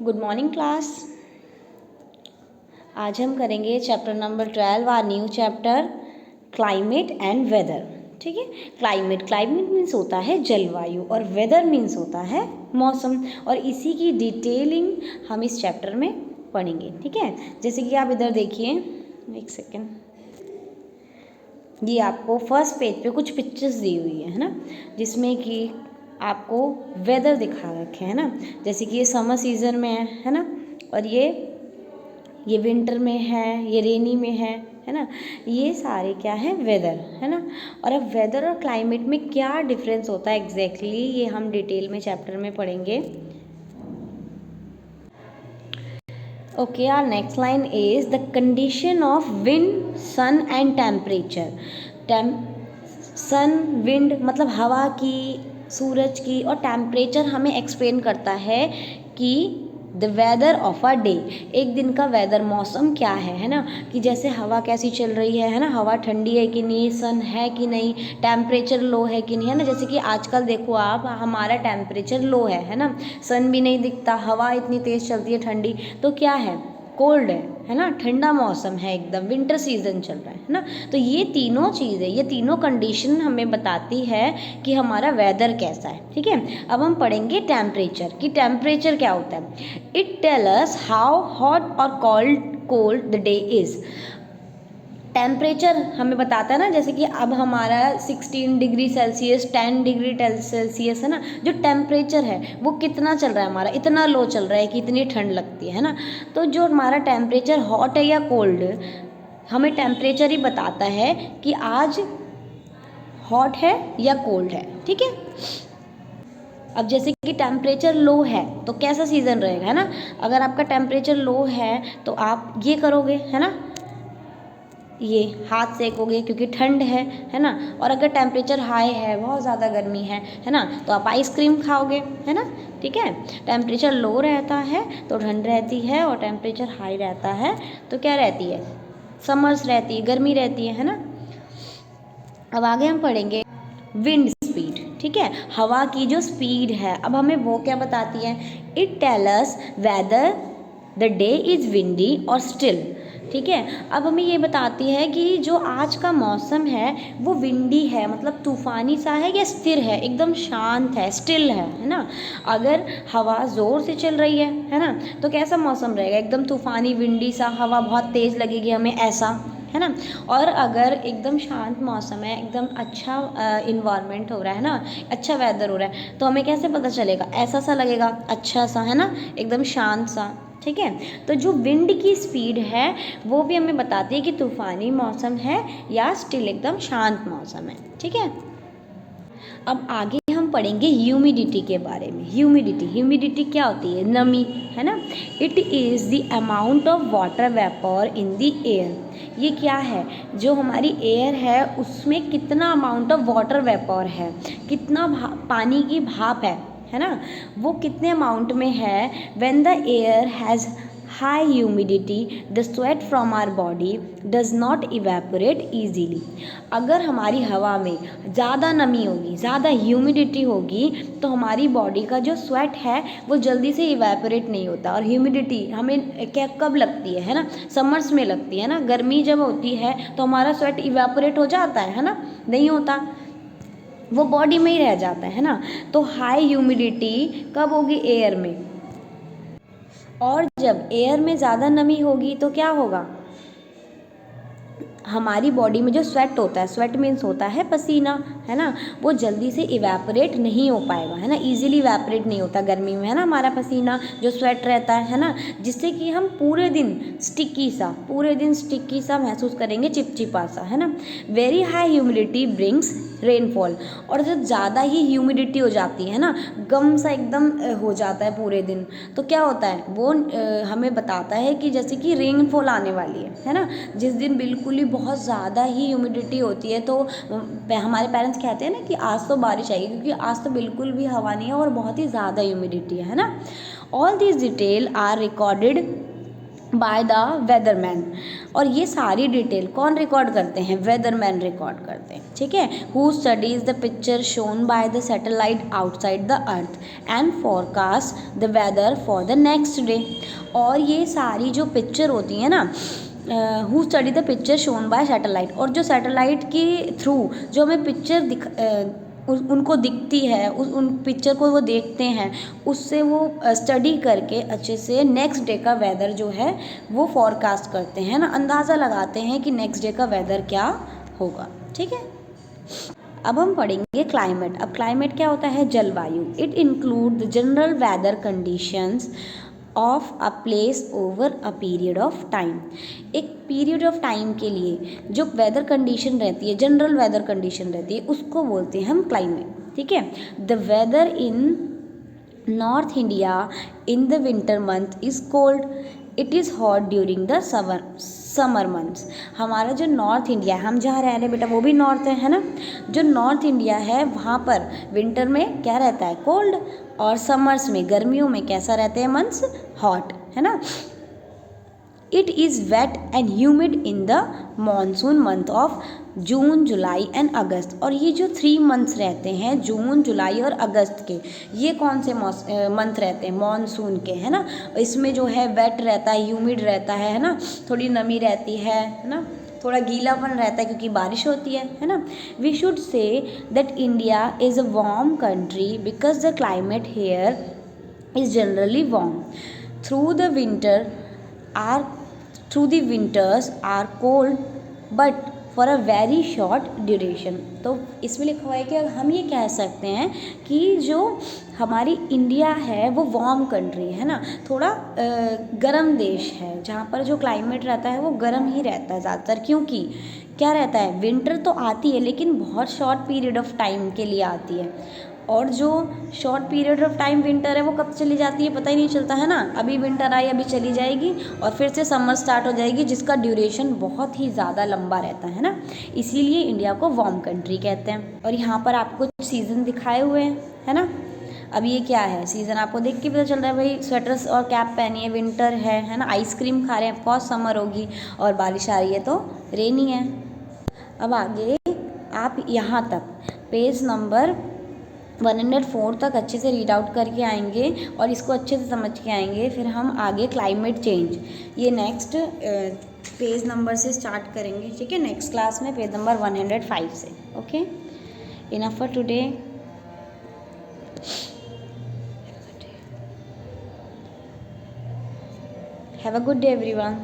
Good morning class. आज हम करेंगे chapter number 12, our new chapter climate and weather. ठीक है। क्लाइमेट मीन्स होता है जलवायु और वेदर मीन्स होता है मौसम, और इसी की डिटेलिंग हम इस चैप्टर में पढ़ेंगे। ठीक है। जैसे कि आप इधर देखिए, एक सेकेंड, ये आपको फर्स्ट पेज पे कुछ पिक्चर्स दी हुई है ना, जिसमें कि आपको वेदर दिखा रखे हैं ना। जैसे कि ये समर सीज़न में है ना, और ये विंटर में है, ये रेनी में है ना। ये सारे क्या है, वेदर है ना। और अब वेदर और क्लाइमेट में क्या डिफरेंस होता है एग्जैक्टली ये हम डिटेल में चैप्टर में पढ़ेंगे। Okay, our next line is the condition of wind, sun and temperature. Sun, wind मतलब हवा की, सूरज की, और टेम्परेचर हमें एक्सप्लेन करता है कि the weather of a day, एक दिन का वेदर, मौसम क्या है ना। कि जैसे हवा कैसी चल रही है ना, हवा ठंडी है कि नहीं, सन है कि नहीं, टेम्परेचर लो है कि नहीं, है ना। जैसे कि आजकल देखो आप, हमारा टेम्परेचर लो है ना, सन भी नहीं दिखता, हवा इतनी तेज़ चलती है ठंडी, तो क्या है, कोल्ड है ना, ठंडा मौसम है, एकदम विंटर सीजन चल रहा है ना। तो ये तीनों चीज़ें, ये तीनों कंडीशन हमें बताती है कि हमारा वेदर कैसा है। ठीक है। अब हम पढ़ेंगे टेम्परेचर, कि टेम्परेचर क्या होता है। It tell us how hot और cold the day is. Temperature हमें बताता है ना, जैसे कि अब हमारा 16 डिग्री सेल्सियस, 10 डिग्री सेल्सियस है ना, जो टेम्परेचर है वो कितना चल रहा है, हमारा इतना लो चल रहा है कि इतनी ठंड लगती है ना। तो जो हमारा टेम्परेचर हॉट है या कोल्ड, हमें टेम्परेचर ही बताता है कि आज हॉट है या कोल्ड है। ठीक है। अब जैसे कि टेम्परेचर लो है तो कैसा सीज़न रहेगा, है ना। अगर आपका टेम्परेचर लो है तो आप ये करोगे, है ना, ये हाथ सेकोगे क्योंकि ठंड है ना। और अगर टेम्परेचर हाई है, बहुत ज़्यादा गर्मी है ना, तो आप आइसक्रीम खाओगे, है ना। ठीक है। टेम्परेचर लो रहता है तो ठंड रहती है, और टेम्परेचर हाई रहता है तो क्या रहती है, समर्स रहती है, गर्मी रहती है ना। अब आगे हम पढ़ेंगे विंड स्पीड। ठीक है। हवा की जो स्पीड है, अब हमें वो क्या बताती है, it tell us weather the day is windy और स्टिल। ठीक है। अब हमें ये बताती है कि जो आज का मौसम है वो विंडी है, मतलब तूफ़ानी सा है, या स्थिर है, एकदम शांत है, स्टिल है ना। अगर हवा ज़ोर से चल रही है ना, तो कैसा मौसम रहेगा, एकदम तूफ़ानी विंडी सा, हवा बहुत तेज़ लगेगी हमें, ऐसा है ना। और अगर एकदम शांत मौसम है, एकदम अच्छा इन्वायरमेंट हो रहा है ना, अच्छा वेदर हो रहा है, तो हमें कैसे पता चलेगा, ऐसा सा लगेगा, अच्छा सा, है ना, एकदम शांत सा। ठीक है। तो जो विंड की स्पीड है वो भी हमें बताती है कि तूफ़ानी मौसम है या स्टिल एकदम शांत मौसम है। ठीक है। अब आगे हम पढ़ेंगे ह्यूमिडिटी के बारे में। ह्यूमिडिटी क्या होती है, नमी, है ना। It is the amount of water vapour in the air. ये क्या है, जो हमारी एयर है उसमें कितना अमाउंट ऑफ वाटर वेपर है, कितना पानी की भाप है ना, वो कितने अमाउंट में है। When the air has high humidity the sweat from our body does not evaporate easily. अगर हमारी हवा में ज़्यादा नमी होगी, ज़्यादा ह्यूमिडिटी होगी, तो हमारी बॉडी का जो स्वेट है वो जल्दी से इवेपोरेट नहीं होता। और ह्यूमिडिटी हमें क्या कब लगती है ना, समर्स में लगती है ना। गर्मी जब होती है तो हमारा स्वेट इवेपोरेट हो जाता है ना, नहीं होता, वो बॉडी में ही रह जाता है ना। तो हाई ह्यूमिडिटी कब होगी, एयर में। और जब एयर में ज़्यादा नमी होगी तो क्या होगा, हमारी बॉडी में जो स्वेट होता है, स्वेट मीन्स होता है पसीना, है ना, वो जल्दी से इवेपोरेट नहीं हो पाएगा, है ना, इजीली इवेपोरेट नहीं होता गर्मी में, है ना, हमारा पसीना जो स्वेट रहता है ना, जिससे कि हम पूरे दिन स्टिकी सा महसूस करेंगे, चिपचिपा सा, है ना। Very high humidity brings rainfall. और जब ज़्यादा ही ह्यूमिडिटी हो जाती है ना, गम सा एकदम हो जाता है पूरे दिन, तो क्या होता है, वो हमें बताता है कि जैसे कि रेनफॉल आने वाली है ना। जिस दिन बिल्कुल ही बहुत ज़्यादा ही ह्यूमिडिटी होती है तो हमारे पेरेंट्स कहते हैं ना कि आज तो बारिश आएगी, क्योंकि आज तो बिल्कुल भी हवा नहीं है और बहुत ही ज़्यादा ह्यूमिडिटी है ना। All this detail are recorded by the weatherman. और ये सारी डिटेल कौन रिकॉर्ड करते हैं? वेदरमैन रिकॉर्ड करते हैं, ठीक है। Who studies the picture shown by the satellite outside the earth and forecast the weather for the next day. और ये सारी जो पिक्चर होती है ना, who study the picture shown by satellite, और जो सैटेलाइट के थ्रू जो हमें पिक्चर उनको दिखती है, उन पिक्चर को वो देखते हैं, उससे वो स्टडी करके अच्छे से नेक्स्ट डे का वेदर जो है वो फॉरकास्ट करते हैं ना, अंदाज़ा लगाते हैं कि नेक्स्ट डे का वेदर क्या होगा, ठीक है। अब हम पढ़ेंगे क्लाइमेट। अब क्लाइमेट क्या होता है? जलवायु। It include the general weather conditions of a place over a period of time. एक पीरियड ऑफ टाइम के लिए जो वेदर कंडीशन रहती है, जनरल वेदर कंडीशन रहती है, उसको बोलते हैं हम क्लाइमेट, ठीक है। The weather in north India in the winter month is cold, it is hot during the summer months. हमारा जो नॉर्थ इंडिया है, हम जहाँ रह रहे हैं बेटा वो भी नॉर्थ है ना, जो नॉर्थ इंडिया है वहाँ पर विंटर में क्या रहता है? कोल्ड, और समर्स में, गर्मियों में कैसा रहते हैं मंथ्स? हॉट, है ना। It is wet and humid in the monsoon month of June, July and August. और ये जो 3 मंथ्स रहते हैं, जून, जुलाई और अगस्त के, ये कौन से मंथ रहते हैं? मानसून के, है ना। इसमें जो है वेट रहता है, ह्यूमिड रहता है ना, थोड़ी नमी रहती है ना, थोड़ा गीलापन रहता है क्योंकि बारिश होती है ना। We should say that India is a warm country because the climate here is generally warm through the winter or through the winters are cold but for a very short duration। तो इसमें लिखा हुआ है कि हम ये कह सकते हैं कि जो हमारी इंडिया है वो वार्म कंट्री है ना, थोड़ा गर्म देश है, जहाँ पर जो क्लाइमेट रहता है वो गर्म ही रहता है ज़्यादातर। क्योंकि क्या रहता है? विंटर तो आती है लेकिन बहुत शॉर्ट पीरियड ऑफ टाइम के लिए आती है, और जो short period of time winter है वो कब चली जाती है पता ही नहीं चलता है ना। अभी विंटर आई, अभी चली जाएगी और फिर से समर स्टार्ट हो जाएगी, जिसका ड्यूरेशन बहुत ही ज़्यादा लंबा रहता है ना। इसीलिए इंडिया को वार्म कंट्री कहते हैं। और यहाँ पर आपको कुछ सीज़न दिखाए हुए हैं, है ना। अब ये क्या है? सीज़न आपको देख के पता चल रहा है भाई, स्वेटर्स और कैप पहनी है, विंटर है ना। आइसक्रीम खा रहे हैं, ऑफकोर्स समर होगी, और बारिश आ रही है तो रेनी है। अब आगे आप यहाँ तक पेज नंबर 104 तक अच्छे से रीड आउट करके आएंगे और इसको अच्छे से समझ के आएंगे। फिर हम आगे क्लाइमेट चेंज, ये नेक्स्ट पेज नंबर से स्टार्ट करेंगे, ठीक है। नेक्स्ट क्लास में पेज नंबर 105 से। Okay, enough for today. Have a good day everyone.